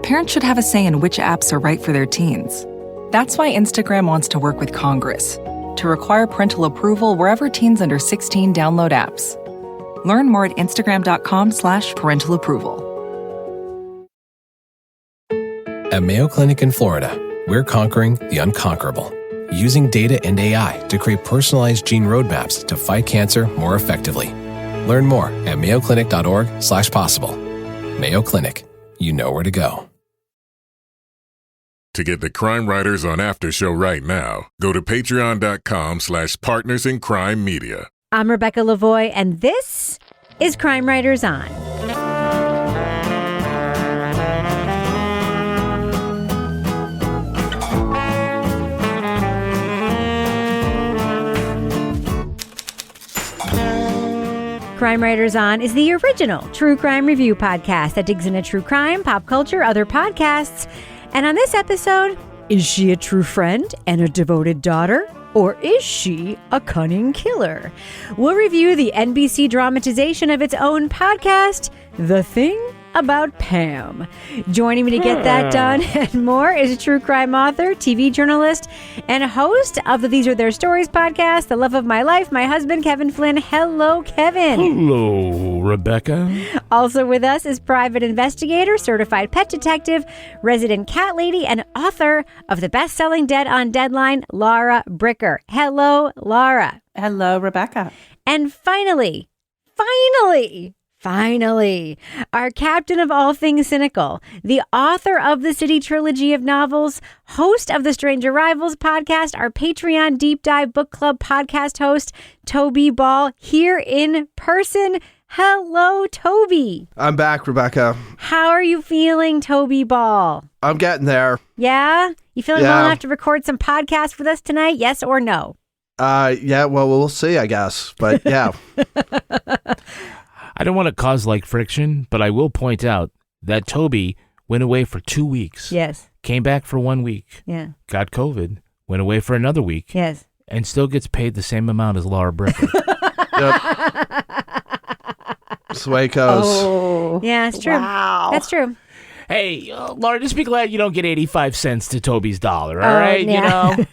parents should have a say in which apps are right for their teens. That's why Instagram wants to work with Congress to require parental approval wherever teens under 16 download apps. Learn more at instagram.com/parental approval. At Mayo Clinic in Florida, we're conquering the unconquerable, using data and AI to create personalized gene roadmaps to fight cancer more effectively. Learn more at mayoclinic.org/possible. Mayo Clinic, you know where to go. To get the Crime Writers on After Show right now, go to patreon.com/partnersincrimemedia. I'm Rebecca Lavoie, and this is Crime Writers On. Crime Writers On is the original true crime review podcast that digs into true crime, pop culture, other podcasts. And on this episode, is she a true friend and a devoted daughter? Or is she a cunning killer? We'll review the NBC dramatization of its own podcast, The Thing About Pam. Joining me to get that done and more is true crime author, TV journalist, and host of the These Are Their Stories podcast, the love of my life, my husband, Kevin Flynn. Hello, Kevin. Hello, Rebecca. Also with us is private investigator, certified pet detective, resident cat lady, and author of the best-selling Dead on Deadline, Laura Bricker. Hello, Laura. Hello, Rebecca. And finally, our captain of all things cynical, the author of the City trilogy of novels, host of the Strange Arrivals podcast, our Patreon Deep Dive Book Club podcast host, Toby Ball, here in person. Hello, Toby. I'm back, Rebecca. How are you feeling, Toby Ball? I'm getting there. Yeah? You feeling well enough to record some podcasts with us tonight? Yes or no? Yeah, well, we'll see, I guess. But yeah. I don't want to cause friction, but I will point out that Toby went away for 2 weeks. Yes. Came back for 1 week. Yeah. Got COVID. Went away for another week. Yes. And still gets paid the same amount as Laura Bricker. Yep. That's the way it goes. Oh. Yeah, it's true. Wow. That's true. Hey, Laura, just be glad you don't get 85 cents to Toby's dollar, all right? Yeah. You know?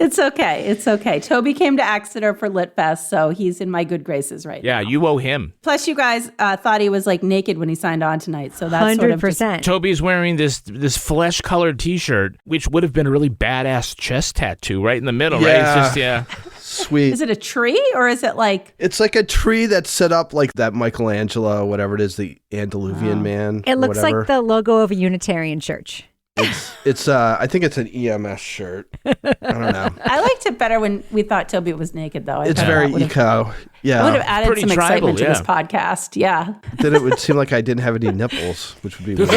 It's okay. It's okay. Toby came to Exeter for Lit Fest, so he's in my good graces right now. Yeah, you owe him. Plus, you guys thought he was naked when he signed on tonight, so that's 100%. Toby's wearing this flesh-colored T-shirt, which would have been a really badass chest tattoo right in the middle, right? It's just, Sweet. Is it a tree or is it It's like a tree that's set up like that Michelangelo, whatever it is, the Antediluvian man. It looks like the logo of a Unitarian church. It's I think it's an EMS shirt. I don't know. I liked it better when we thought Toby was naked, though. It's very eco. Yeah. It would have added Pretty some tribal, excitement to this podcast. Yeah. Then it would seem like I didn't have any nipples, which would be weird.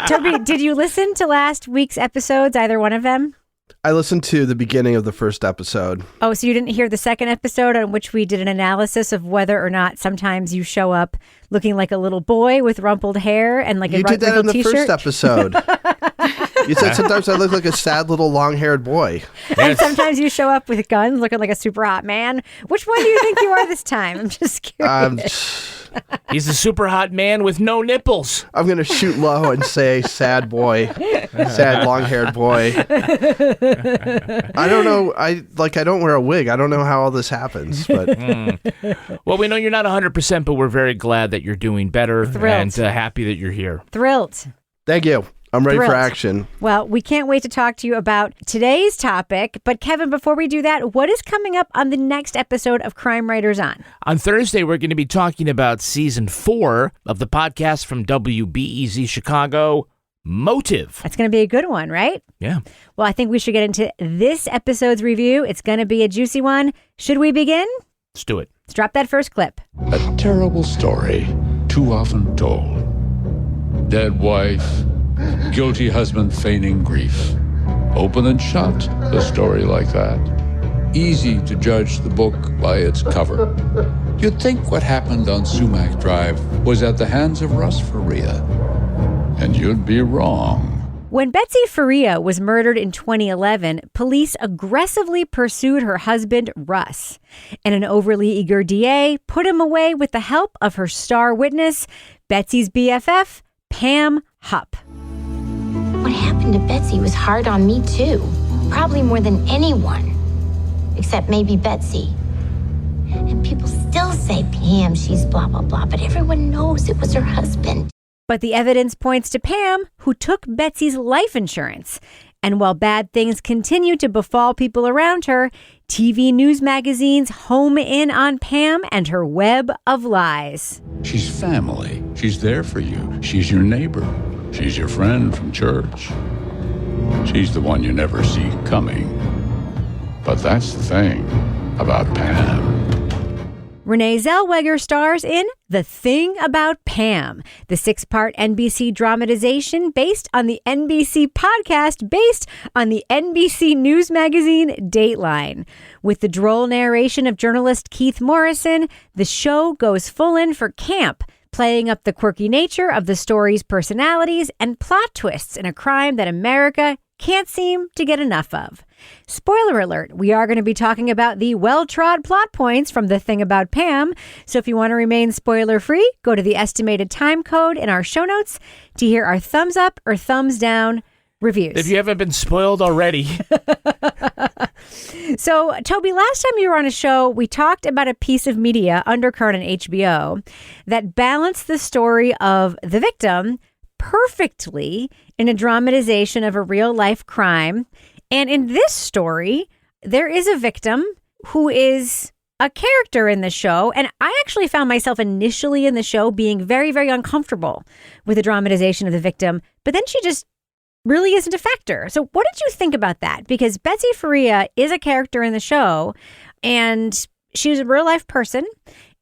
Toby, did you listen to last week's episodes, either one of them? I listened to the beginning of the first episode. Oh, so you didn't hear the second episode on which we did an analysis of whether or not sometimes you show up looking like a little boy with rumpled hair and like a You did that in the t-shirt? first episode. You said sometimes I look like a sad little long-haired boy. And sometimes you show up with guns looking like a super hot man. Which one do you think you are this time? I'm just curious. he's a super hot man with no nipples. I'm going to shoot low and say sad boy. Sad long-haired boy. I don't know. I don't wear a wig. I don't know how all this happens. But Well, we know you're not 100%, but we're very glad that you're doing better. Thrilled. And happy that you're here. Thrilled. thank you. I'm ready Thrilled. for action. Well, we can't wait to talk to you about today's topic. But Kevin, before we do that, what is coming up on the next episode of Crime Writers On? On Thursday, we're going to be talking about season 4 of the podcast from WBEZ Chicago, Motive. That's going to be a good one, right? Yeah. Well, I think we should get into this episode's review. It's going to be a juicy one. Should we begin? Let's do it. Let's drop that first clip. A terrible story, too often told. Dead wife, guilty husband feigning grief. Open and shut, a story like that. Easy to judge the book by its cover. You'd think what happened on Sumac Drive was at the hands of Russ Faria. And you'd be wrong. When Betsy Faria was murdered in 2011, police aggressively pursued her husband, Russ. And an overly eager DA put him away with the help of her star witness, Betsy's BFF, Pam Hupp. What happened to Betsy was hard on me, too. Probably more than anyone. Except maybe Betsy. And people still say, Pam, she's blah, blah, blah. But everyone knows it was her husband. But the evidence points to Pam, who took Betsy's life insurance. And while bad things continue to befall people around her, TV news magazines home in on Pam and her web of lies. She's family. She's there for you. She's your neighbor. She's your friend from church. She's the one you never see coming. But that's the thing about Pam. Renée Zellweger stars in The Thing About Pam, the 6-part NBC dramatization based on the NBC podcast based on the NBC news magazine Dateline. With the droll narration of journalist Keith Morrison, the show goes full in for camp, playing up the quirky nature of the story's personalities and plot twists in a crime that America can't seem to get enough of. Spoiler alert, we are going to be talking about the well-trod plot points from The Thing About Pam. So if you want to remain spoiler-free, go to the estimated time code in our show notes to hear our thumbs up or thumbs down reviews. If you haven't been spoiled already. So, Toby, last time you were on a show, we talked about a piece of media, Undercurrent on HBO, that balanced the story of the victim perfectly in a dramatization of a real-life crime. And in this story, there is a victim who is a character in the show. And I actually found myself initially in the show being very, very uncomfortable with the dramatization of the victim. But then she just really isn't a factor. So what did you think about that? Because Betsy Faria is a character in the show, and she's a real-life person.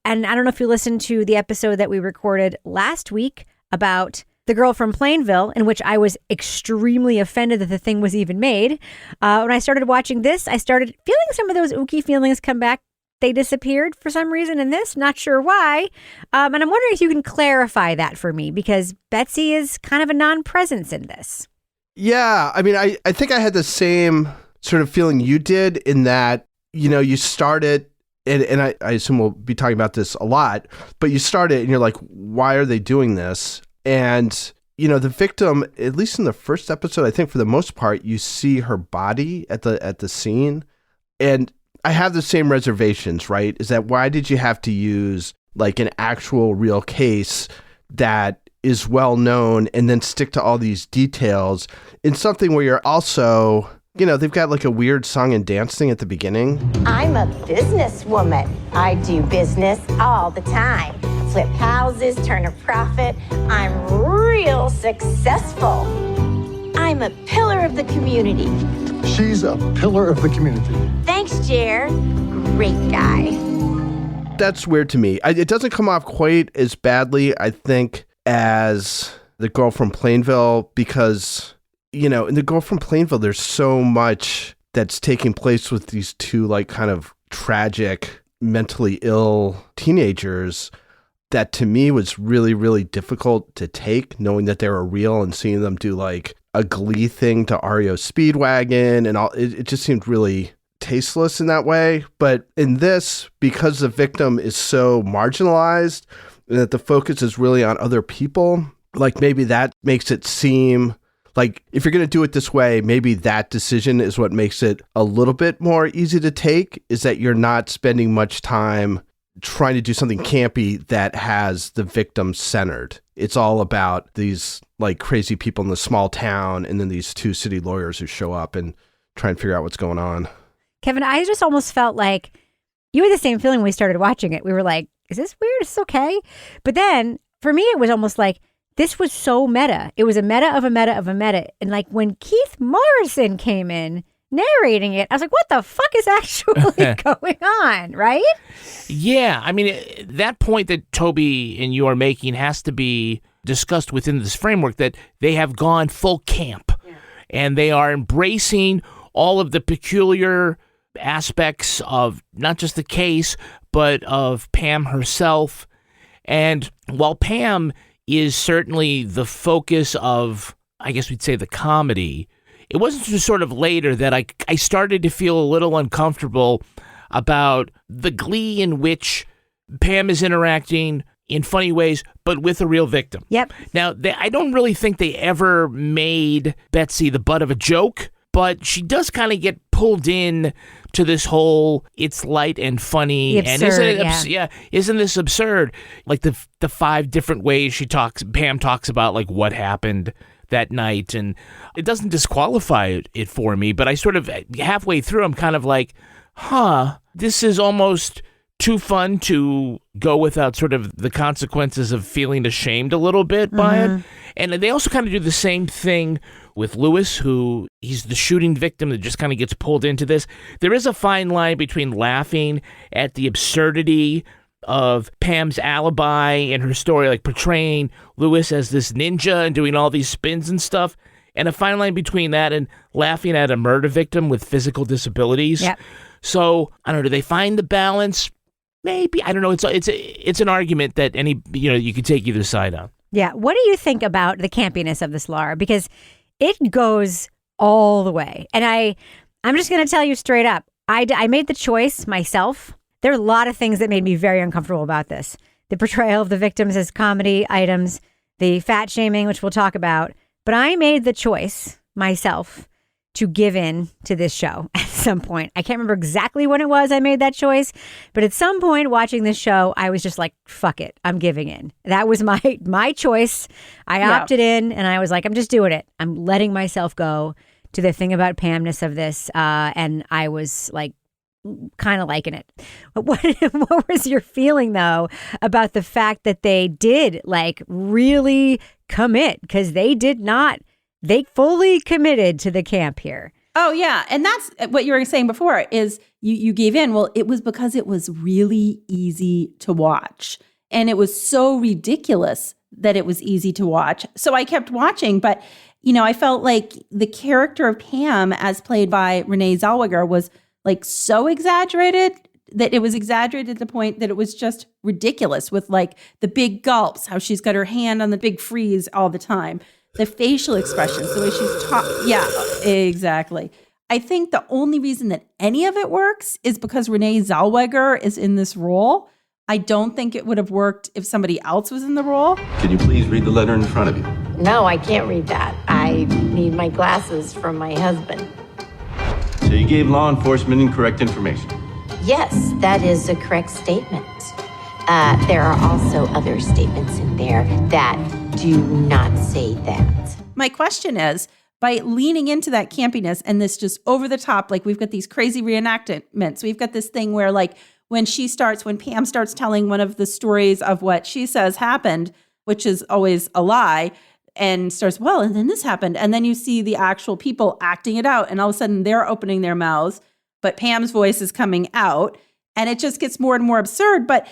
And I don't know if you listened to the episode that we recorded last week about the girl from Plainville, in which I was extremely offended that the thing was even made. When I started watching this, I started feeling some of those ooky feelings come back. They disappeared for some reason in this, not sure why. And I'm wondering if you can clarify that for me, because Betsy is kind of a non-presence in this. Yeah, I mean, I think I had the same sort of feeling you did in that, you know, you started, and I assume we'll be talking about this a lot, but you started and you're like, why are they doing this? And, you know, the victim, at least in the first episode, I think for the most part, you see her body at the scene. And I have the same reservations, right? Is that why did you have to use like an actual real case that is well known and then stick to all these details in something where you're also, you know, they've got like a weird song and dance thing at the beginning. I'm a businesswoman. I do business all the time. Flip houses, turn a profit. I'm real successful. I'm a pillar of the community. She's a pillar of the community. Thanks, Jer. Great guy. That's weird to me. It doesn't come off quite as badly, I think, as the girl from Plainville, because, you know, in the girl from Plainville, there's so much that's taking place with these two, like, kind of tragic, mentally ill teenagers that to me was really, really difficult to take, knowing that they were real and seeing them do like a Glee thing to REO Speedwagon and all. It just seemed really tasteless in that way. But in this, because the victim is so marginalized and that the focus is really on other people, like maybe that makes it seem like if you're going to do it this way, maybe that decision is what makes it a little bit more easy to take, is that you're not spending much time trying to do something campy that has the victim centered. It's all about these like crazy people in the small town and then these two city lawyers who show up and try and figure out what's going on. Kevin, I just almost felt like you had the same feeling when we started watching it. We were like, is this weird? Is this okay? But then for me, it was almost like this was so meta. It was a meta of a meta of a meta. And like when Keith Morrison came in narrating it, I was like, what the fuck is actually going on, right? Yeah, I mean, that point that Toby and you are making has to be discussed within this framework, that they have gone full camp, and they are embracing all of the peculiar aspects of not just the case, but of Pam herself. And while Pam is certainly the focus of I guess we'd say the comedy, it wasn't just sort of later that I started to feel a little uncomfortable about the glee in which Pam is interacting in funny ways, but with a real victim. Yep. Now, I don't really think they ever made Betsy the butt of a joke, but she does kind of get pulled in to this whole it's light and funny. Absurd, and isn't this absurd? Like the 5 different ways Pam talks about like what happened that night, and it doesn't disqualify it for me, but I sort of halfway through I'm kind of like, this is almost too fun to go without sort of the consequences of feeling ashamed a little bit by it. And they also kind of do the same thing with Lewis, who he's the shooting victim that just kind of gets pulled into this. There is a fine line between laughing at the absurdity of Pam's alibi and her story, like portraying Lewis as this ninja and doing all these spins and stuff, and a fine line between that and laughing at a murder victim with physical disabilities. Yep. So, I don't know, do they find the balance? Maybe. I don't know. It's an argument that you could take either side on. Yeah. What do you think about the campiness of this, Laura? Because it goes all the way. And I'm just going to tell you straight up, I made the choice myself. There are a lot of things that made me very uncomfortable about this. The portrayal of the victims as comedy items, the fat shaming, which we'll talk about. But I made the choice myself to give in to this show at some point. I can't remember exactly when it was I made that choice, but at some point watching this show, I was just like, fuck it, I'm giving in. That was my choice. I opted in, and I was like, I'm just doing it. I'm letting myself go to the Thing About Pamness of this, and I was like, kind of liking it. What was your feeling, though, about the fact that they did like really commit? Because they did not. They fully committed to the camp here. Oh, yeah. And that's what you were saying before is you gave in. Well, it was because it was really easy to watch. And it was so ridiculous that it was easy to watch. So I kept watching. But, I felt like the character of Pam, as played by Renée Zellweger, was like so exaggerated that it was exaggerated to the point that it was just ridiculous, with like the big gulps, how she's got her hand on the big freeze all the time. The facial expressions, the way she's talking. Yeah, exactly. I think the only reason that any of it works is because Renée Zellweger is in this role. I don't think it would have worked if somebody else was in the role. Could you please read the letter in front of you? No, I can't read that. I need my glasses from my husband. So you gave law enforcement incorrect information? Yes, that is a correct statement. There are also other statements in there that do not say that. My question is, by leaning into that campiness and this just over the top, like we've got these crazy reenactments. We've got this thing where like when Pam starts telling one of the stories of what she says happened, which is always a lie, and starts, well, and then this happened. And then you see the actual people acting it out. And all of a sudden they're opening their mouths, but Pam's voice is coming out. And it just gets more and more absurd. But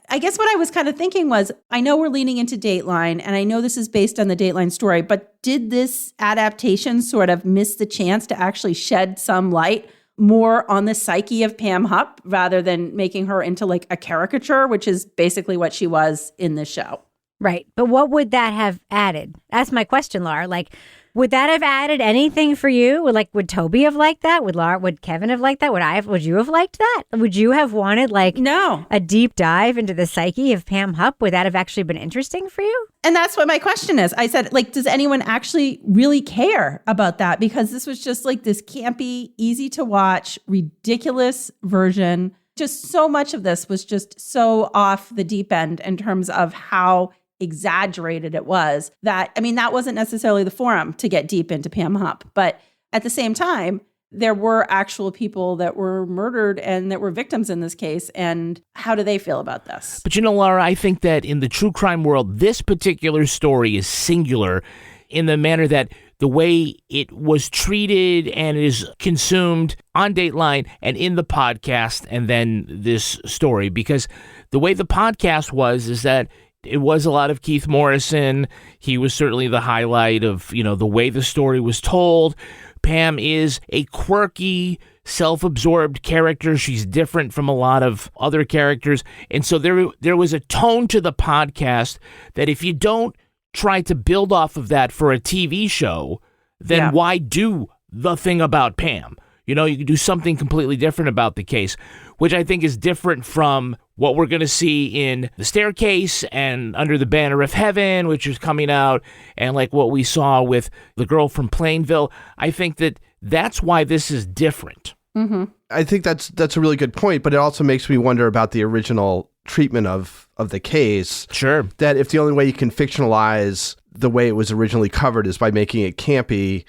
I guess what I was kind of thinking was, I know we're leaning into Dateline, and I know this is based on the Dateline story, but did this adaptation sort of miss the chance to actually shed some light more on the psyche of Pam Hupp rather than making her into like a caricature, which is basically what she was in this show? Right. But what would that have added? That's my question, Laura. Like, would that have added anything for you? Would Toby have liked that? Would Kevin have liked that? Would you have liked that? Would you have wanted a deep dive into the psyche of Pam Hupp? Would that have actually been interesting for you? And that's what my question is. I said, does anyone actually really care about that? Because this was just like this campy, easy to watch, ridiculous version. Just so much of this was just so off the deep end in terms of how exaggerated it was that wasn't necessarily the forum to get deep into Pam Hupp. But at the same time, there were actual people that were murdered and that were victims in this case. And how do they feel about this? But Laura, I think that in the true crime world, this particular story is singular in the manner that the way it was treated and is consumed on Dateline and in the podcast and then this story. Because the way the podcast is that it was a lot of Keith Morrison. He was certainly the highlight of, the way the story was told. Pam is a quirky, self-absorbed character. She's different from a lot of other characters. And so there was a tone to the podcast that if you don't try to build off of that for a TV show, then why do The Thing About Pam? You know, you could do something completely different about the case, which I think is different from what we're going to see in The Staircase and Under the Banner of Heaven, which is coming out, and like what we saw with The Girl from Plainville. I think that's why this is different. Mm-hmm. I think that's a really good point, but it also makes me wonder about the original treatment of the case. Sure. That if the only way you can fictionalize the way it was originally covered is by making it campy,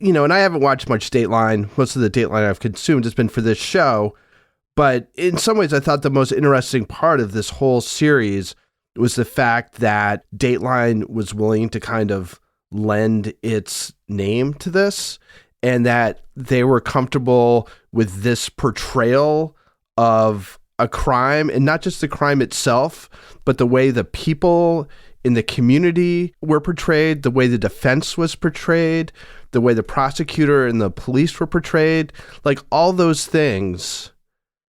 you know, and I haven't watched much Dateline. Most of the Dateline I've consumed has been for this show. But in some ways, I thought the most interesting part of this whole series was the fact that Dateline was willing to kind of lend its name to this, and that they were comfortable with this portrayal of a crime, and not just the crime itself, but the way the people in the community were portrayed, the way the defense was portrayed, the way the prosecutor and the police were portrayed, like all those things.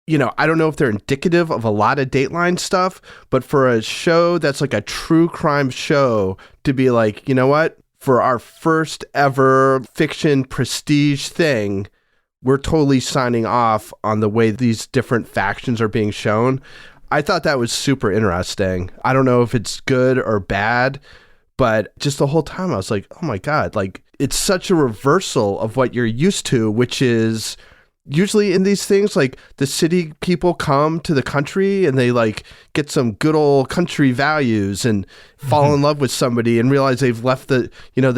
You know, I don't know if they're indicative of a lot of Dateline stuff, but for a show that's like a true crime show to be like, you know what, for our first ever fiction prestige thing, we're totally signing off on the way these different factions are being shown. I thought that was super interesting. I don't know if it's good or bad, but just the whole time I was like, oh my God, like it's such a reversal of what you're used to, which is usually in these things, like the city people come to the country and they like get some good old country values and fall in love with somebody and realize they've left the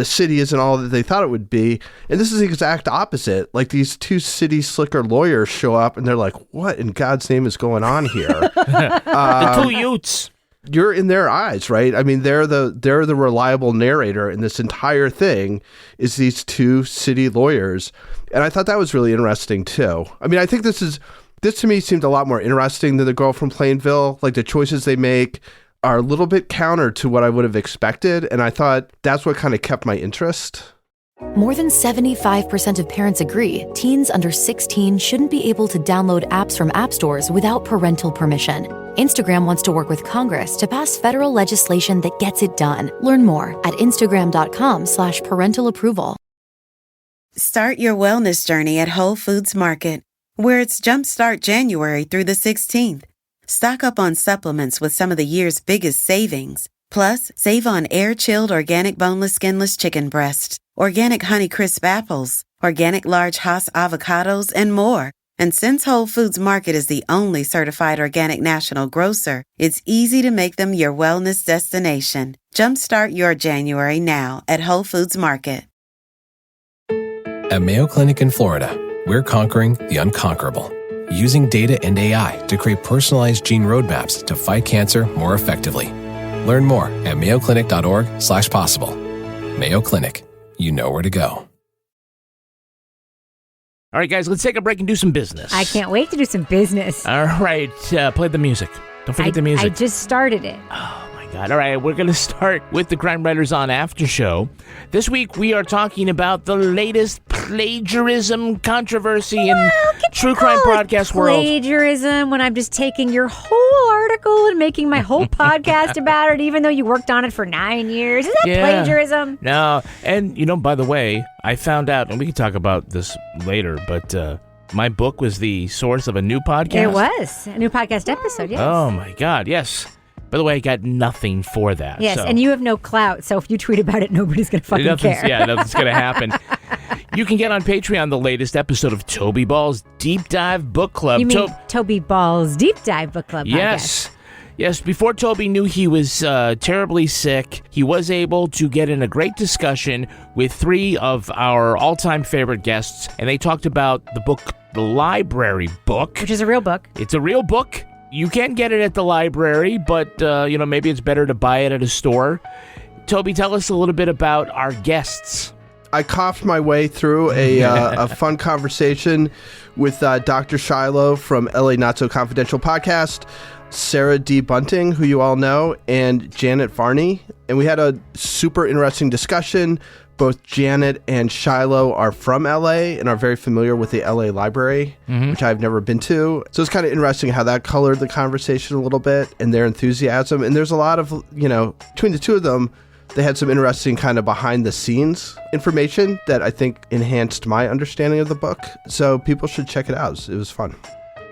city isn't all that they thought it would be. And this is the exact opposite. Like these two city slicker lawyers show up and they're like, what in God's name is going on here? The two Utes. You're in their eyes, right? I mean, they're the reliable narrator in this entire thing is these two city lawyers. And I thought that was really interesting too. I mean, I think this to me seemed a lot more interesting than The Girl from Plainville. Like the choices they make are a little bit counter to what I would have expected. And I thought that's what kind of kept my interest. More than 75% of parents agree teens under 16 shouldn't be able to download apps from app stores without parental permission. Instagram wants to work with Congress to pass federal legislation that gets it done. Learn more at instagram.com/parental approval. Start your wellness journey at Whole Foods Market, where it's Jumpstart January through the 16th. Stock up on supplements with some of the year's biggest savings. Plus, save on air-chilled organic boneless skinless chicken breasts, organic Honey Crisp apples, organic large Hass avocados, and more. And since Whole Foods Market is the only certified organic national grocer, it's easy to make them your wellness destination. Jumpstart your January now at Whole Foods Market. At Mayo Clinic in Florida, we're conquering the unconquerable, using data and AI to create personalized gene roadmaps to fight cancer more effectively. Learn more at mayoclinic.org/possible. Mayo Clinic, you know where to go. All right, guys, let's take a break and do some business. I can't wait to do some business. All right, play the music. Don't forget the music. I just started it. Oh, my God. All right, we're going to start with the Crime Writers on After Show. This week, we are talking about the latest plagiarism controversy in true crime podcast world. Plagiarism when I'm just taking your whole article and making my whole podcast about it, even though you worked on it for 9 years. Is that plagiarism? No. And, by the way, I found out, and we can talk about this later, but my book was the source of a new podcast. It was. A new podcast episode, yes. Oh, my God, yes. By the way, I got nothing for that. Yes, and you have no clout, so if you tweet about it, nobody's going to fucking care. Yeah, nothing's going to happen. You can get on Patreon the latest episode of Toby Ball's Deep Dive Book Club. You mean Toby Ball's Deep Dive Book Club podcast? Yes, before Toby knew he was terribly sick, he was able to get in a great discussion with three of our all-time favorite guests, and they talked about the book, The Library Book. Which is a real book. It's a real book. You can get it at the library, but, maybe it's better to buy it at a store. Toby, tell us a little bit about our guests. I coughed my way through a fun conversation with Dr. Shiloh from LA Not So Confidential podcast, Sarah D. Bunting, who you all know, and Janet Varney. And we had a super interesting discussion. Both Janet and Shiloh are from LA and are very familiar with the LA library, which I've never been to. So it's kind of interesting how that colored the conversation a little bit and their enthusiasm. And there's a lot of, between the two of them, They had some interesting kind of behind the scenes information that I think enhanced my understanding of the book. So people should check it out. It was fun.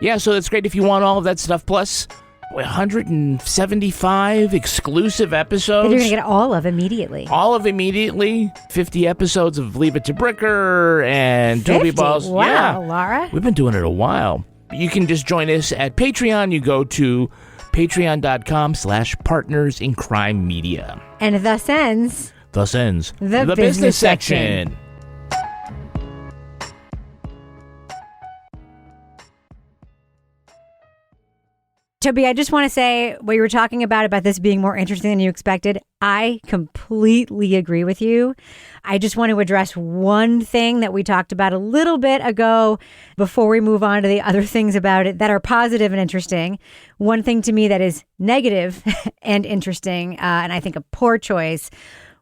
Yeah, so that's great if you want all of that stuff. Plus 175 exclusive episodes. That you're going to get all of immediately. All of immediately. 50 episodes of Leave It to Bricker and 50? Toby Balls. Wow, yeah. Laura. We've been doing it a while. You can just join us at Patreon. You go to patreon.com/partners in crime media. And thus ends the business section. Toby, I just want to say what you were talking about this being more interesting than you expected. I completely agree with you. I just want to address one thing that we talked about a little bit ago before we move on to the other things about it that are positive and interesting. One thing to me that is negative and interesting, and I think a poor choice,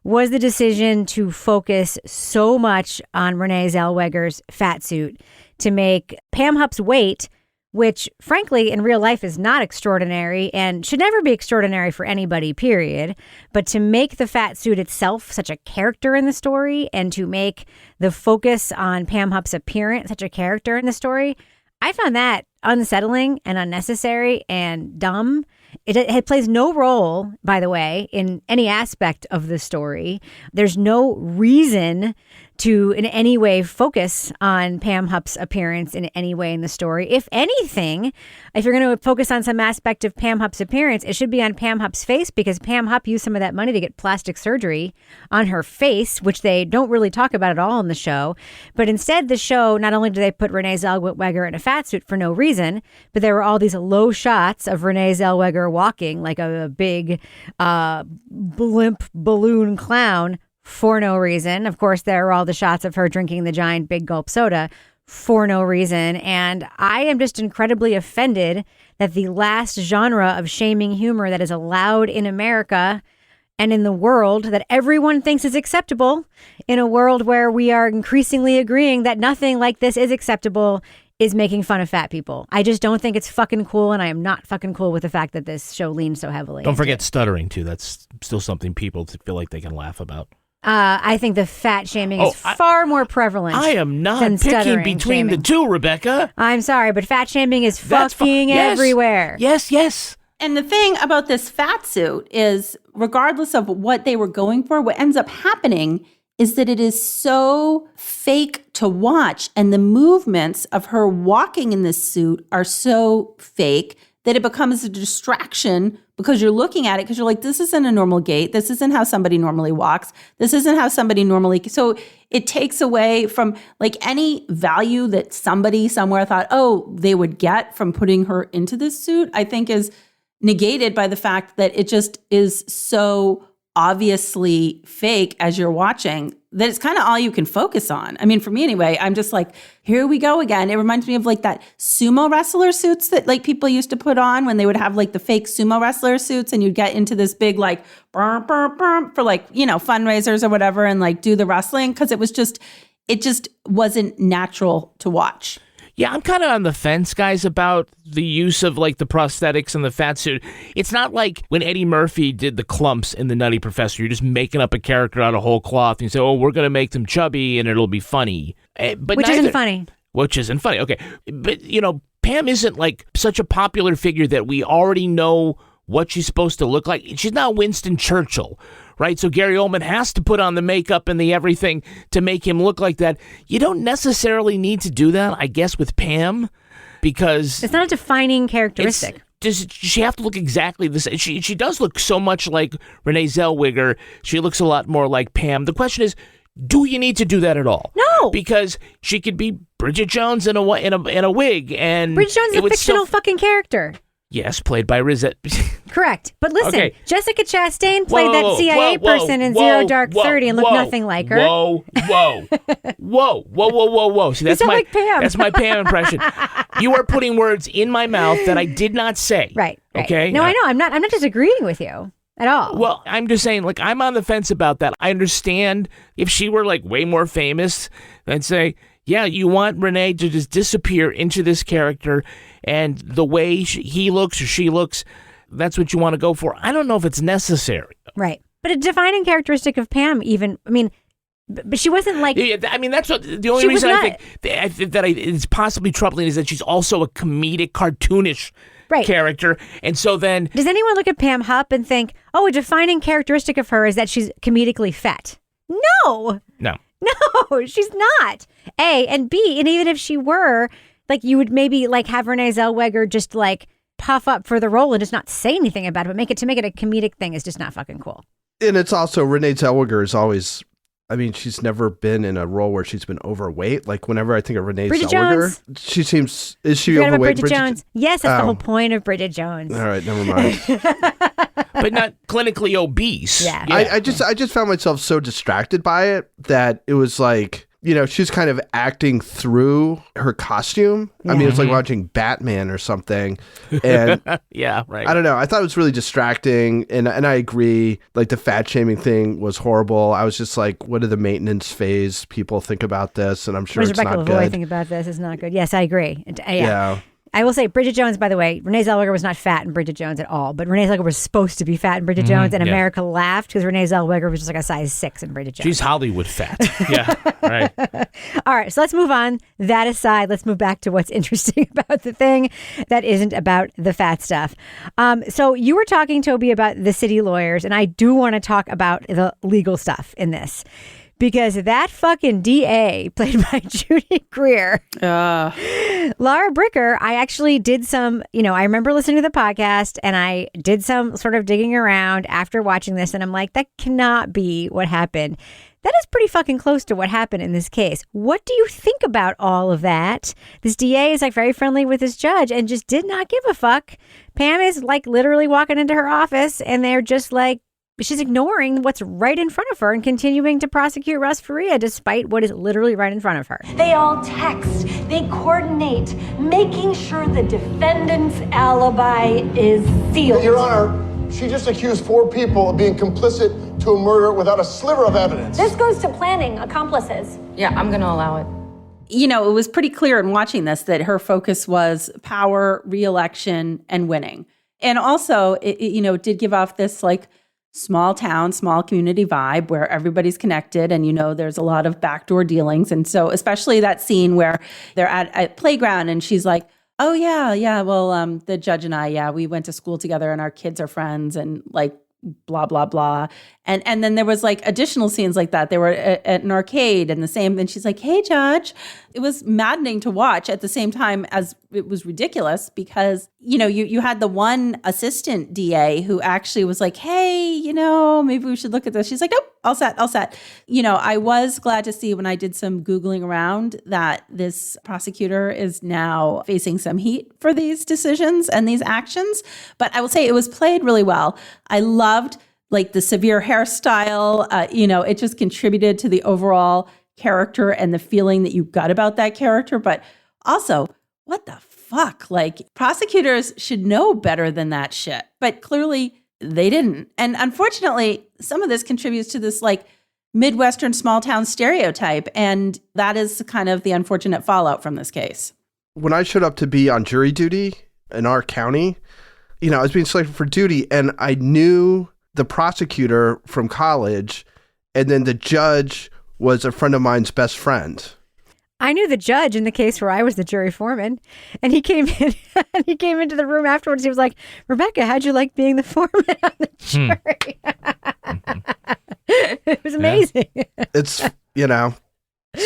was the decision to focus so much on Renée Zellweger's fat suit to make Pam Hupp's weight, which frankly in real life is not extraordinary and should never be extraordinary for anybody, period. But to make the fat suit itself such a character in the story and to make the focus on Pam Hupp's appearance such a character in the story, I found that unsettling and unnecessary and dumb. It plays no role, by the way, in any aspect of the story. There's no reason to in any way focus on Pam Hupp's appearance in any way in the story. If anything, if you're going to focus on some aspect of Pam Hupp's appearance, it should be on Pam Hupp's face, because Pam Hupp used some of that money to get plastic surgery on her face, which they don't really talk about at all in the show. But instead, the show, not only do they put Renée Zellweger in a fat suit for no reason, but there were all these low shots of Renée Zellweger walking like a big blimp balloon clown for no reason. Of course, there are all the shots of her drinking the giant big gulp soda for no reason. And I am just incredibly offended that the last genre of shaming humor that is allowed in America and in the world that everyone thinks is acceptable, in a world where we are increasingly agreeing that nothing like this is acceptable, is making fun of fat people. I just don't think it's fucking cool, and I am not fucking cool with the fact that this show leans so heavily. Don't forget stuttering, too. That's still something people feel like they can laugh about. I think the fat shaming is far more prevalent. I am not picking between the two, Rebecca. I'm sorry, but fat shaming is fucking everywhere. Yes. And the thing about this fat suit is, regardless of what they were going for, what ends up happening is that it is so fake to watch. And the movements of her walking in this suit are so fake that it becomes a distraction, because you're looking at it because you're like, this isn't a normal gait. This isn't how somebody normally walks. This isn't how somebody normally. So it takes away from like any value that somebody somewhere thought, oh, they would get from putting her into this suit, I think is negated by the fact that it just is so obviously fake as you're watching that it's kind of all you can focus on. I mean, for me anyway, I'm just like, here we go again. It reminds me of like that sumo wrestler suits that like people used to put on when they would have like the fake sumo wrestler suits, and you'd get into this big like burr, burr, burr, for like, you know, fundraisers or whatever, and like do the wrestling, because it just wasn't natural to watch. Yeah, I'm kind of on the fence, guys, about the use of, like, the prosthetics and the fat suit. It's not like when Eddie Murphy did the clumps in The Nutty Professor. You're just making up a character out of whole cloth, and you say, oh, we're going to make them chubby, and it'll be funny. Which isn't funny. Which isn't funny, okay. But, you know, Pam isn't, like, such a popular figure that we already know what she's supposed to look like. She's not Winston Churchill, right? So Gary Oldman has to put on the makeup and the everything to make him look like that. You don't necessarily need to do that, I guess, with Pam, because it's not a defining characteristic. Does she have to look exactly the same? She does look so much like Renée Zellweger. She looks a lot more like Pam. The question is, do you need to do that at all? No, because she could be Bridget Jones in a wig, and Bridget Jones is a fictional fucking character. Yes, played by Rizet. Correct. But listen, okay. Jessica Chastain played that CIA person in Zero Dark 30 and looked nothing like her. Whoa. See, that's like Pam. That's my Pam impression. You are putting words in my mouth that I did not say. Right. Okay? No, I know. I'm not disagreeing with you at all. Well, I'm just saying, like, I'm on the fence about that. I understand if she were, like, way more famous, then say, yeah, you want Renée to just disappear into this character, and the way he looks or she looks, that's what you want to go for. I don't know if it's necessary. Right. But a defining characteristic of Pam, but she wasn't like. Yeah, I mean, that's what the only reason I think that it's possibly troubling is that she's also a comedic, cartoonish character, and so then does anyone look at Pam Hupp and think, oh, a defining characteristic of her is that she's comedically fat? No, she's not. A and B, and even if she were, like, you would maybe like have Renée Zellweger just like puff up for the role and just not say anything about it, but make it a comedic thing is just not fucking cool. And it's also Renée Zellweger is always. I mean, she's never been in a role where she's been overweight. Like, whenever I think of Renée Zellweger, she seems... Is she overweight? Bridget Jones? Yes, that's the whole point of Bridget Jones. All right, never mind. But not clinically obese. Yeah. I just found myself so distracted by it that it was like... You know, she's kind of acting through her costume. Yeah. I mean, it's like watching Batman or something. And yeah, right. I don't know. I thought it was really distracting. And I agree. Like, the fat shaming thing was horrible. I was just like, what do the maintenance phase people think about this? And I'm sure it's not good. Rebecca Lavoie think about this? It's not good. Yes, I agree. Yeah. I will say, Bridget Jones, by the way, Renée Zellweger was not fat in Bridget Jones at all, but Renée Zellweger was supposed to be fat in Bridget Jones, and America laughed because Renée Zellweger was just like a size 6 in Bridget Jones. She's Hollywood fat. Yeah, right. All right, so let's move on. That aside, let's move back to what's interesting about the thing that isn't about the fat stuff. So you were talking, Toby, about the city lawyers, and I do want to talk about the legal stuff in this. Because that fucking DA, played by Judy Greer, Laura Bricker, I actually did some, I remember listening to the podcast and I did some sort of digging around after watching this. And I'm like, that cannot be what happened. That is pretty fucking close to what happened in this case. What do you think about all of that? This DA is like very friendly with this judge and just did not give a fuck. Pam is like literally walking into her office and they're just like, she's ignoring what's right in front of her and continuing to prosecute Russ Faria despite what is literally right in front of her. They all text, they coordinate, making sure the defendant's alibi is sealed. Your Honor, she just accused 4 people of being complicit to a murder without a sliver of evidence. This goes to planning, accomplices. Yeah, I'm going to allow it. It was pretty clear in watching this that her focus was power, re-election, and winning. And also, it did give off this like small town, small community vibe where everybody's connected and, there's a lot of backdoor dealings. And so especially that scene where they're at a playground and she's like, oh, yeah, well, the judge and I, we went to school together and our kids are friends and like blah, blah, blah. And then there was like additional scenes like that. They were at an arcade and the same. And she's like, hey, judge. It was maddening to watch at the same time as it was ridiculous because, you had the one assistant DA who actually was like, hey, maybe we should look at this. She's like, nope, all set. I was glad to see when I did some Googling around that this prosecutor is now facing some heat for these decisions and these actions. But I will say it was played really well. I loved like the severe hairstyle, it just contributed to the overall character and the feeling that you got about that character. But also, what the fuck? Like, prosecutors should know better than that shit. But clearly they didn't. And unfortunately, some of this contributes to this like Midwestern small town stereotype. And that is kind of the unfortunate fallout from this case. When I showed up to be on jury duty in our county, I was being selected for duty and I knew the prosecutor from college, and then the judge was a friend of mine's best friend. I knew the judge in the case where I was the jury foreman, and he came in and he came into the room afterwards. He was like, Rebecca, how'd you like being the foreman on the jury? It was amazing. Yeah. It's,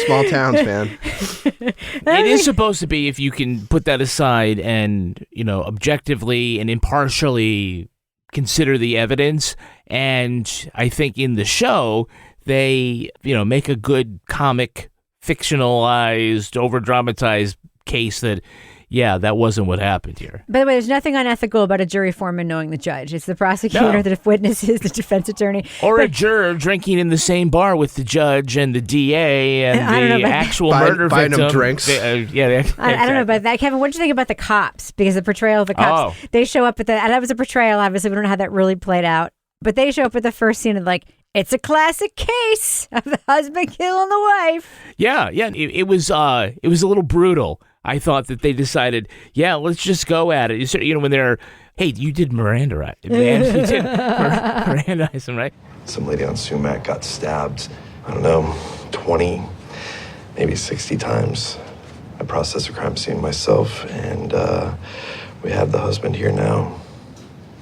small towns, man. It is supposed to be, if you can put that aside and, objectively and impartially consider the evidence. And I think in the show, they, make a good comic, fictionalized, over-dramatized case that, that wasn't what happened here. By the way, there's nothing unethical about a jury foreman knowing the judge. It's the prosecutor, the witnesses, the defense attorney. Or a juror drinking in the same bar with the judge and the DA and the actual murder victim. Buying them drinks. I don't know about that. Kevin, what did you think about the cops? Because the portrayal of the cops, they show up and that was a portrayal, obviously. We don't know how that really played out. But they show up at the first scene and like, it's a classic case of the husband killing the wife. Yeah. It was a little brutal. I thought that they decided, let's just go at it. When they're Hey, you did Miranda right. Man, you did Mirandize him, right? Some lady on Sumac got stabbed, I don't know, 20, maybe 60 times. I processed the crime scene myself, and we have the husband here now.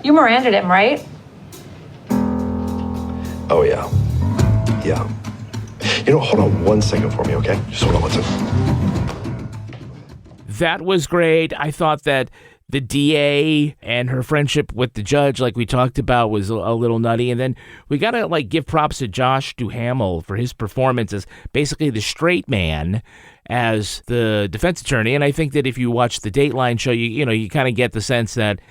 You Miranda'd him, right? Oh, yeah. Yeah. You know, hold on 1 second for me, okay? Just hold on 1 second. That was great. I thought that the DA and her friendship with the judge, like we talked about, was a little nutty. And then we got to give props to Josh Duhamel for his performance as basically the straight man as the defense attorney. And I think that if you watch the Dateline show, you kind of get the sense that,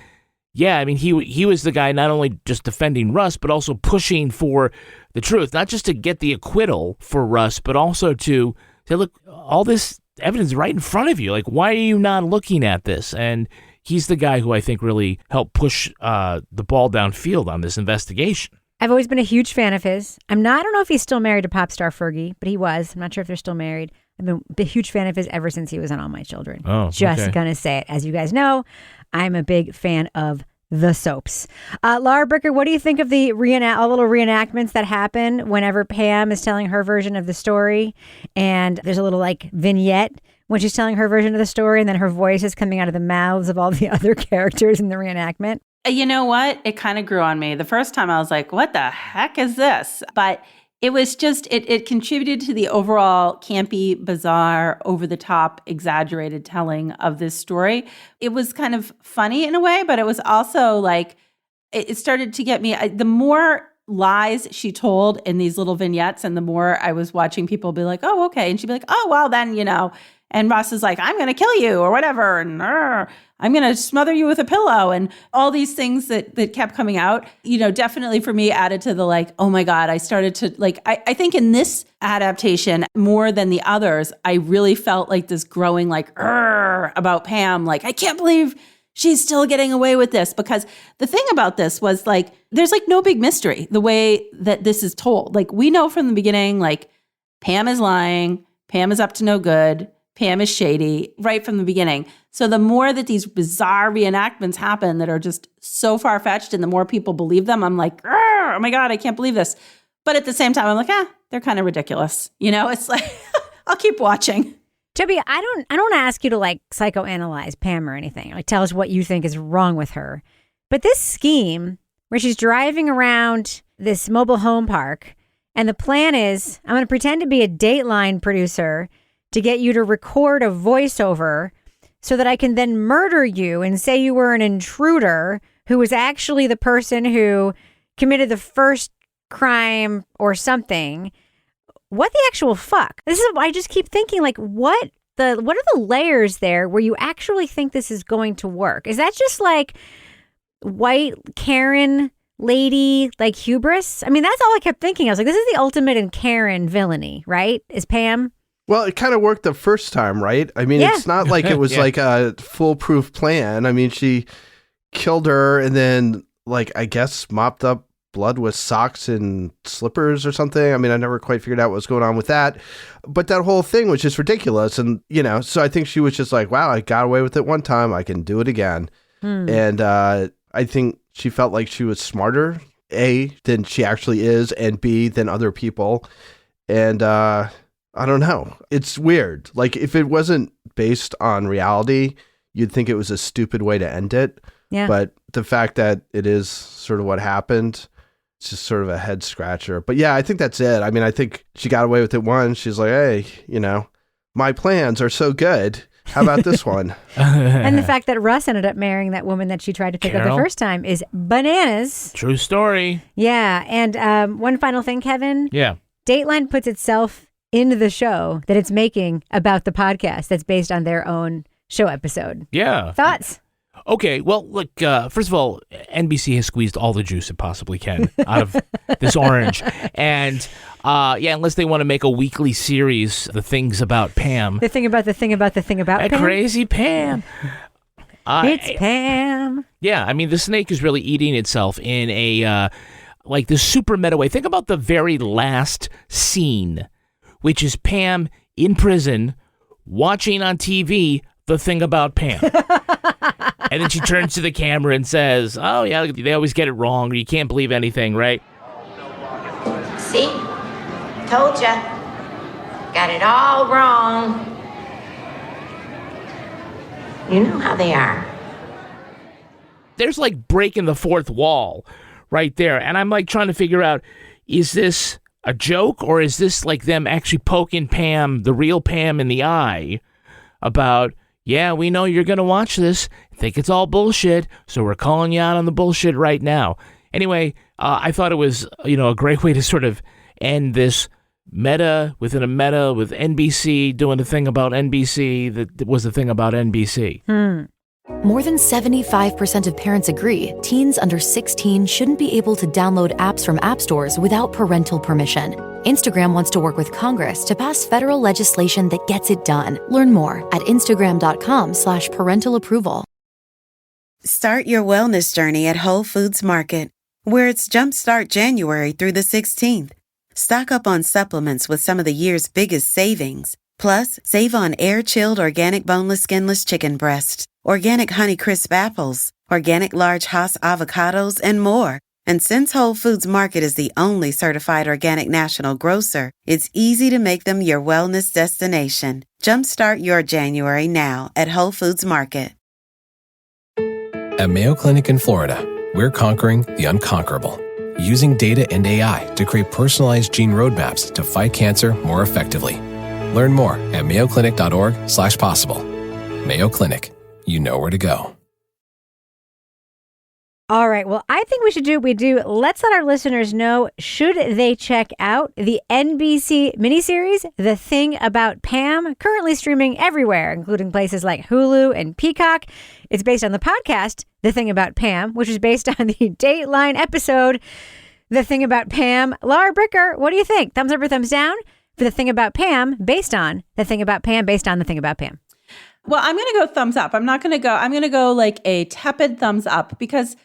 yeah, I mean, he was the guy not only just defending Russ, but also pushing for the truth, not just to get the acquittal for Russ, but also to say, look, all this evidence is right in front of you. Like, why are you not looking at this? And he's the guy who I think really helped push the ball downfield on this investigation. I've always been a huge fan of his. I don't know if he's still married to pop star Fergie, but he was. I'm not sure if they're still married. I've been a huge fan of his ever since he was on All My Children. Oh, Just gonna say it. As you guys know, I'm a big fan of the soaps. Laura Bricker, what do you think of the little reenactments that happen whenever Pam is telling her version of the story? And there's a little vignette when she's telling her version of the story, and then her voice is coming out of the mouths of all the other characters in the reenactment. You know what? It kind of grew on me. The first time I was like, what the heck is this? But it was just, it contributed to the overall campy, bizarre, over-the-top, exaggerated telling of this story. It was kind of funny in a way, but it was also it started to get me. The more lies she told in these little vignettes, and the more I was watching people be like, oh, okay. And she'd be like, oh, well, then, and Russ is like, I'm going to kill you or whatever. And I'm going to smother you with a pillow. And all these things that kept coming out, definitely for me added to the oh my God, I started to I think in this adaptation more than the others, I really felt this growing about Pam. I can't believe she's still getting away with this, because the thing about this was there's no big mystery the way that this is told. We know from the beginning, Pam is lying. Pam is up to no good. Pam is shady right from the beginning. So the more that these bizarre reenactments happen that are just so far-fetched, and the more people believe them, I'm like, oh my God, I can't believe this. But at the same time, I'm like, they're kind of ridiculous. It's I'll keep watching. Toby, I don't ask you to psychoanalyze Pam or anything. Tell us what you think is wrong with her. But this scheme where she's driving around this mobile home park, and the plan is, I'm going to pretend to be a Dateline producer to get you to record a voiceover so that I can then murder you and say you were an intruder who was actually the person who committed the first crime or something. What the actual fuck? This is, I just keep thinking, what are the layers there where you actually think this is going to work? Is that just white Karen lady, hubris? I mean, that's all I kept thinking. I was like, this is the ultimate in Karen villainy, right? Is Pam? Well, it kind of worked the first time, right? I mean, It's not like it was a foolproof plan. I mean, she killed her and then, I guess mopped up blood with socks and slippers or something. I mean, I never quite figured out what was going on with that. But that whole thing was just ridiculous. And, so I think she was just wow, I got away with it one time. I can do it again. And I think she felt like she was smarter, A, than she actually is, and B, than other people. And, I don't know. It's weird. If it wasn't based on reality, you'd think it was a stupid way to end it. Yeah. But the fact that it is sort of what happened, it's just sort of a head scratcher. But yeah, I think that's it. I mean, I think she got away with it once. She's like, hey, my plans are so good. How about this one? And the fact that Russ ended up marrying that woman that she tried to pick up the first time is bananas. True story. Yeah. And one final thing, Kevin. Yeah. Dateline puts itself into the show that it's making about the podcast that's based on their own show episode. Yeah. Thoughts? Okay, well, look, first of all, NBC has squeezed all the juice it possibly can out of this orange. And, unless they want to make a weekly series, The Things About Pam. The thing about Pam? Crazy Pam. It's Pam. Yeah, I mean, the snake is really eating itself in a, this super meta way. Think about the very last scene, which is Pam in prison watching on TV The Thing About Pam. And then she turns to the camera and says, oh, yeah, they always get it wrong. You can't believe anything, right? See? Told ya. Got it all wrong. You know how they are. There's like breaking the fourth wall right there. And I'm like trying to figure out, is this a joke or is this like them actually poking Pam, the real Pam, in the eye about, yeah, we know you're going to watch this, think it's all bullshit, so we're calling you out on the bullshit right now. Anyway, I thought it was, a great way to sort of end this meta within a meta with NBC doing the thing about NBC that was the thing about NBC. More than 75% of parents agree teens under 16 shouldn't be able to download apps from app stores without parental permission. Instagram wants to work with Congress to pass federal legislation that gets it done. Learn more at instagram.com/parental approval. Start your wellness journey at Whole Foods Market, where it's Jumpstart January through the 16th. Stock up on supplements with some of the year's biggest savings. Plus, save on air-chilled organic boneless skinless chicken breasts, organic Honey Crisp apples, organic large Hass avocados, and more. And since Whole Foods Market is the only certified organic national grocer, it's easy to make them your wellness destination. Jumpstart your January now at Whole Foods Market. At Mayo Clinic in Florida, we're conquering the unconquerable, using data and AI to create personalized gene roadmaps to fight cancer more effectively. Learn more at mayoclinic.org/possible. Mayo Clinic, you know where to go. All right. Well, I think we should do what we do. Let's let our listeners know, should they check out the NBC miniseries, The Thing About Pam, currently streaming everywhere, including places like Hulu and Peacock. It's based on the podcast, The Thing About Pam, which is based on the Dateline episode, The Thing About Pam. Laura Bricker, what do you think? Thumbs up or thumbs down for The Thing About Pam, based on The Thing About Pam, based on The Thing About Pam? Well, I'm going to go thumbs up. I'm going to go like a tepid thumbs up because,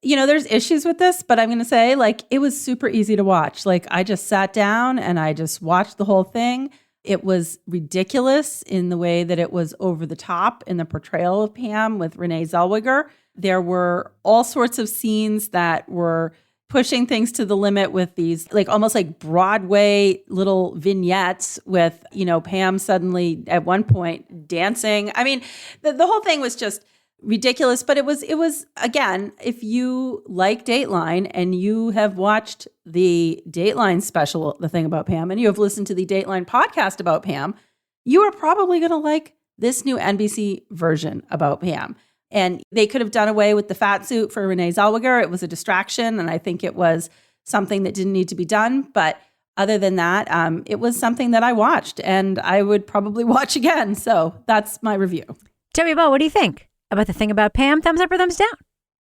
there's issues with this, but I'm going to say like it was super easy to watch. Like I just sat down and I just watched the whole thing. It was ridiculous in the way that it was over the top in the portrayal of Pam with Renée Zellweger. There were all sorts of scenes that were pushing things to the limit with these like almost like Broadway little vignettes with, Pam suddenly at one point dancing. I mean, the whole thing was just ridiculous, but it was again, if you like Dateline and you have watched the Dateline special, The Thing About Pam, and you have listened to the Dateline podcast about Pam, you are probably going to like this new NBC version about Pam. And they could have done away with the fat suit for Renée Zellweger. It was a distraction, and I think it was something that didn't need to be done. But other than that, it was something that I watched, and I would probably watch again. So that's my review. Toby Bo, what do you think about The Thing About Pam? Thumbs up or thumbs down?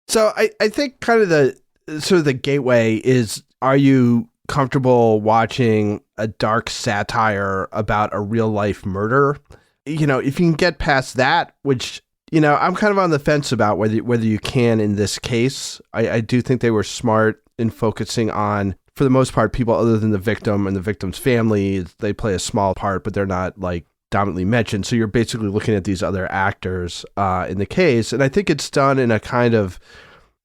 So I think kind of the gateway is, are you comfortable watching a dark satire about a real life murder? If you can get past that, which, I'm kind of on the fence about whether you can in this case. I do think they were smart in focusing on, for the most part, people other than the victim and the victim's family. They play a small part, but they're not like dominantly mentioned. So you're basically looking at these other actors in the case. And I think it's done in a kind of,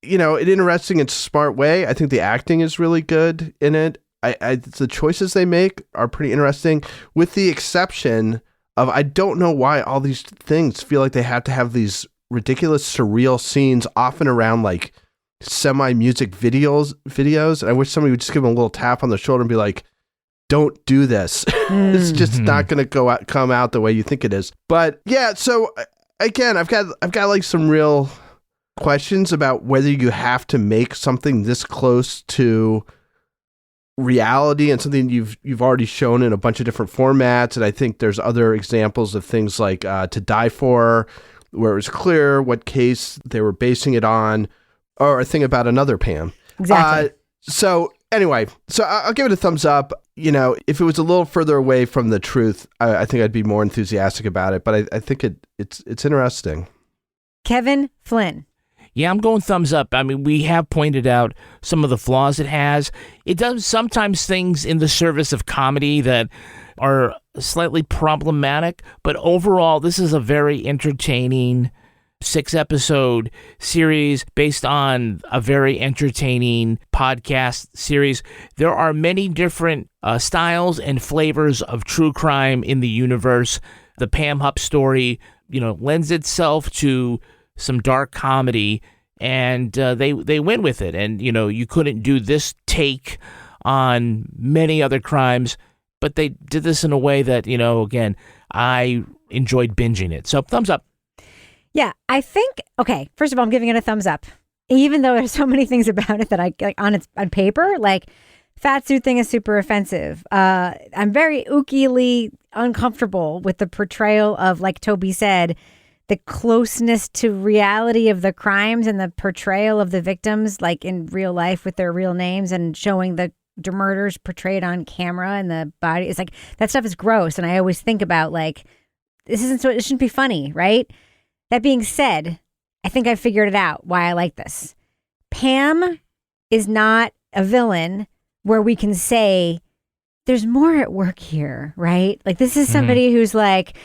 an interesting and smart way. I think the acting is really good in it. The choices they make are pretty interesting, with the exception of, I don't know why all these things feel like they have to have these ridiculous, surreal scenes, often around like semi-music videos. And I wish somebody would just give them a little tap on the shoulder and be like, don't do this. It's just not going to come out the way you think it is. But yeah, so again, I've got like some real questions about whether you have to make something this close to reality and something you've already shown in a bunch of different formats. And I think there's other examples of things like To Die For, where it was clear what case they were basing it on, or A Thing About Another Pam. Exactly. So anyway, I'll give it a thumbs up. If it was a little further away from the truth, I think I'd be more enthusiastic about it. But I think it's interesting. Kevin Flynn. Yeah, I'm going thumbs up. I mean, we have pointed out some of the flaws it has. It does sometimes things in the service of comedy that are slightly problematic, but overall, this is a very entertaining 6-episode series based on a very entertaining podcast series. There are many different styles and flavors of true crime in the universe. The Pam Hupp story, lends itself to some dark comedy, and they went with it. And, you couldn't do this take on many other crimes, but they did this in a way that, again, I enjoyed binging it. So thumbs up. Yeah, I think, okay, first of all, I'm giving it a thumbs up. Even though there's so many things about it that I like on paper, like fat suit thing is super offensive. I'm very ookily uncomfortable with the portrayal of, like Toby said, the closeness to reality of the crimes and the portrayal of the victims, like in real life with their real names, and showing the murders portrayed on camera and the body. It's like, that stuff is gross. And I always think about, like, it shouldn't be funny, right? That being said, I think I figured it out why I like this. Pam is not a villain where we can say there's more at work here, right? Like, this is somebody who's like,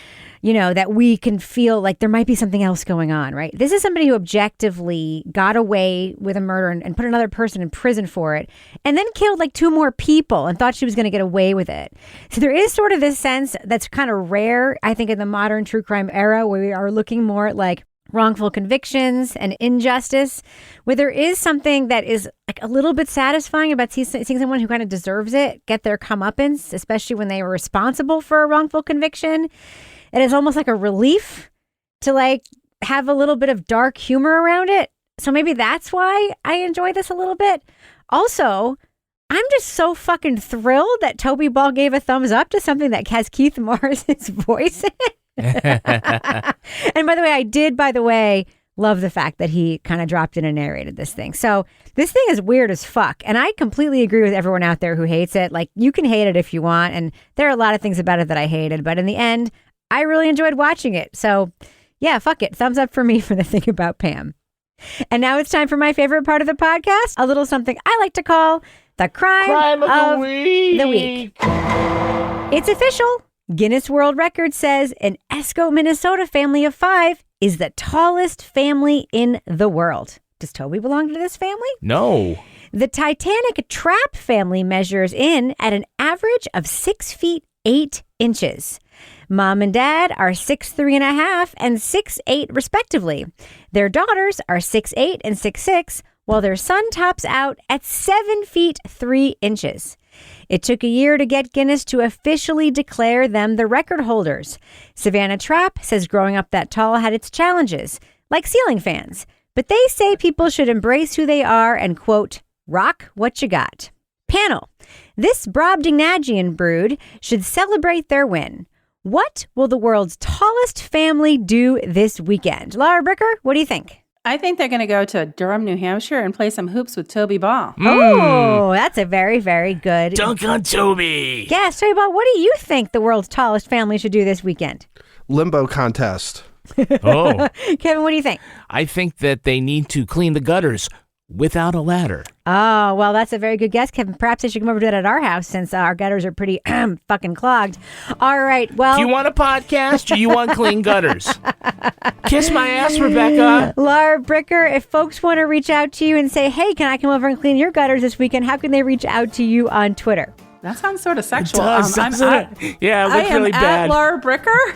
that we can feel like there might be something else going on, right? This is somebody who objectively got away with a murder and put another person in prison for it, and then killed like 2 more people and thought she was going to get away with it. So there is sort of this sense that's kind of rare, I think, in the modern true crime era, where we are looking more at like wrongful convictions and injustice, where there is something that is like a little bit satisfying about seeing someone who kind of deserves it get their comeuppance, especially when they were responsible for a wrongful conviction. It is almost like a relief to like have a little bit of dark humor around it. So maybe that's why I enjoy this a little bit. Also, I'm just so fucking thrilled that Toby Ball gave a thumbs up to something that has Keith Morris's voice in it. And by the way, love the fact that he kind of dropped in and narrated this thing. So this thing is weird as fuck. And I completely agree with everyone out there who hates it. Like, you can hate it if you want. And there are a lot of things about it that I hated. But in the end, I really enjoyed watching it. So yeah, fuck it. Thumbs up for me for the Thing About Pam. And now it's time for my favorite part of the podcast, a little something I like to call the crime of the week. It's official. Guinness World Records says an Esco, Minnesota family of 5 is the tallest family in the world. Does Toby belong to this family? No. The Titanic Trap family measures in at an average of 6 feet 8 inches. Mom and dad are 6'3.5" and 6'8" respectively. Their daughters are 6'8" and 6'6", while their son tops out at 7 feet 3 inches. It took a year to get Guinness to officially declare them the record holders. Savannah Trapp says growing up that tall had its challenges, like ceiling fans, but they say people should embrace who they are and, quote, rock what you got. Panel, this Brobdingnagian brood should celebrate their win. What will the world's tallest family do this weekend? Laura Bricker, what do you think? I think they're going to go to Durham, New Hampshire and play some hoops with Toby Ball. Oh, that's a very, very good. Dunk on Toby. Yes, Toby Ball, what do you think the world's tallest family should do this weekend? Limbo contest. Oh. Kevin, what do you think? I think that they need to clean the gutters without a ladder. Oh, well, that's a very good guess, Kevin. Perhaps they should come over to that at our house since our gutters are pretty fucking clogged. All right, well. Do you want a podcast or you want clean gutters? Kiss my ass, Rebecca. Laura Bricker, if folks want to reach out to you and say, hey, can I come over and clean your gutters this weekend, how can they reach out to you on Twitter? That sounds sort of sexual. It does, yeah, it looks really bad. At Laura Bricker.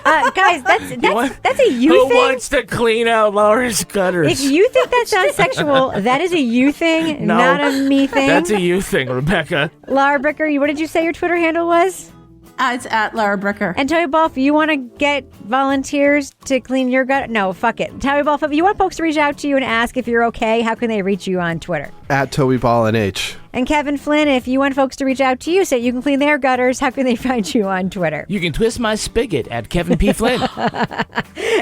Guys, that's a you thing. Who wants to clean out Laura's gutters? If you think that sounds sexual, that is a you thing, no, not a me thing. That's a you thing, Rebecca. Laura Bricker, what did you say your Twitter handle was? It's at Laura Bricker. And Toby Ball, if you want to get volunteers to clean your gutter, no, fuck it. Toby Ball, if you want folks to reach out to you and ask if you're okay, how can they reach you on Twitter? At Toby Ball and H. And Kevin Flynn, if you want folks to reach out to you so you can clean their gutters, how can they find you on Twitter? You can twist my spigot at Kevin P. Flynn.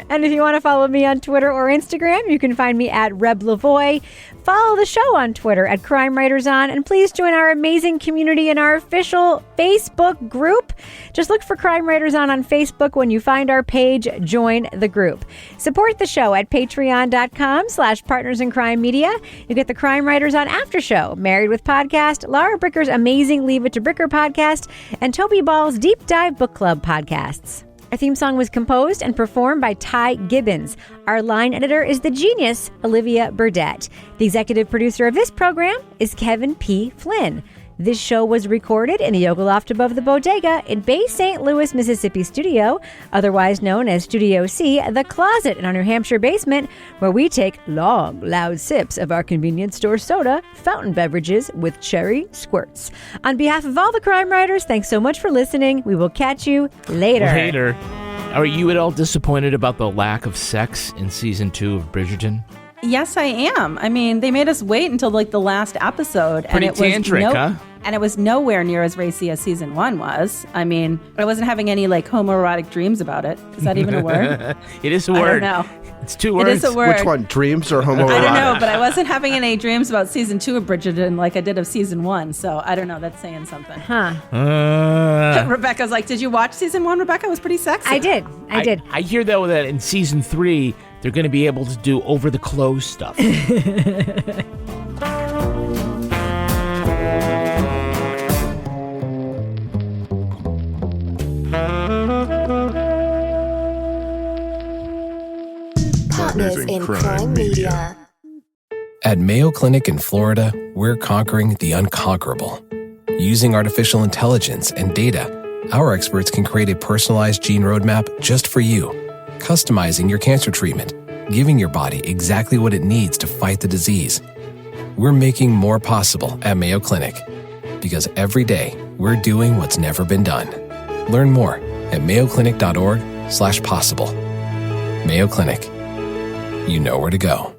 And if you want to follow me on Twitter or Instagram, you can find me at Reb Lavoie. Follow the show on Twitter at Crime Writers On, and please join our amazing community in our official Facebook group. Just look for Crime Writers On Facebook. When you find our page, join the group. Support the show at patreon.com/Partners in Crime Media. You get the Crime Writers On After Show, Married with Podcast, Laura Bricker's amazing Leave It to Bricker podcast, and Toby Ball's Deep Dive Book Club podcasts. Our theme song was composed and performed by Ty Gibbons. Our line editor is the genius, Olivia Burdett. The executive producer of this program is Kevin P. Flynn. This show was recorded in the Yoga Loft above the Bodega in Bay St. Louis, Mississippi studio, otherwise known as Studio C, the closet in our New Hampshire basement, where we take long, loud sips of our convenience store soda, fountain beverages with cherry squirts. On behalf of all the crime writers, thanks so much for listening. We will catch you later. Are you at all disappointed about the lack of sex in season 2 of Bridgerton? Yes, I am. I mean, they made us wait until like the last episode. Pretty and it tantric, was huh? And it was nowhere near as racy as season 1 was. I mean, I wasn't having any like homoerotic dreams about it. Is that even a word? It is a word. I don't know. It's 2 words. It is a word. Which one? Dreams or homoerotic? I don't know, but I wasn't having any dreams about season 2 of Bridgerton like I did of season 1. So I don't know. That's saying something. Huh. Rebecca's like, did you watch season 1, Rebecca? It was pretty sexy. I did. I hear, though, that in season 3, they're going to be able to do over-the-clothes stuff. Partners in Crime Media. At Mayo Clinic in Florida, we're conquering the unconquerable. Using artificial intelligence and data, our experts can create a personalized gene roadmap just for you, customizing your cancer treatment, giving your body exactly what it needs to fight the disease. We're making more possible at Mayo Clinic, because every day we're doing what's never been done. Learn more at mayoclinic.org/possible. Mayo Clinic. You know where to go.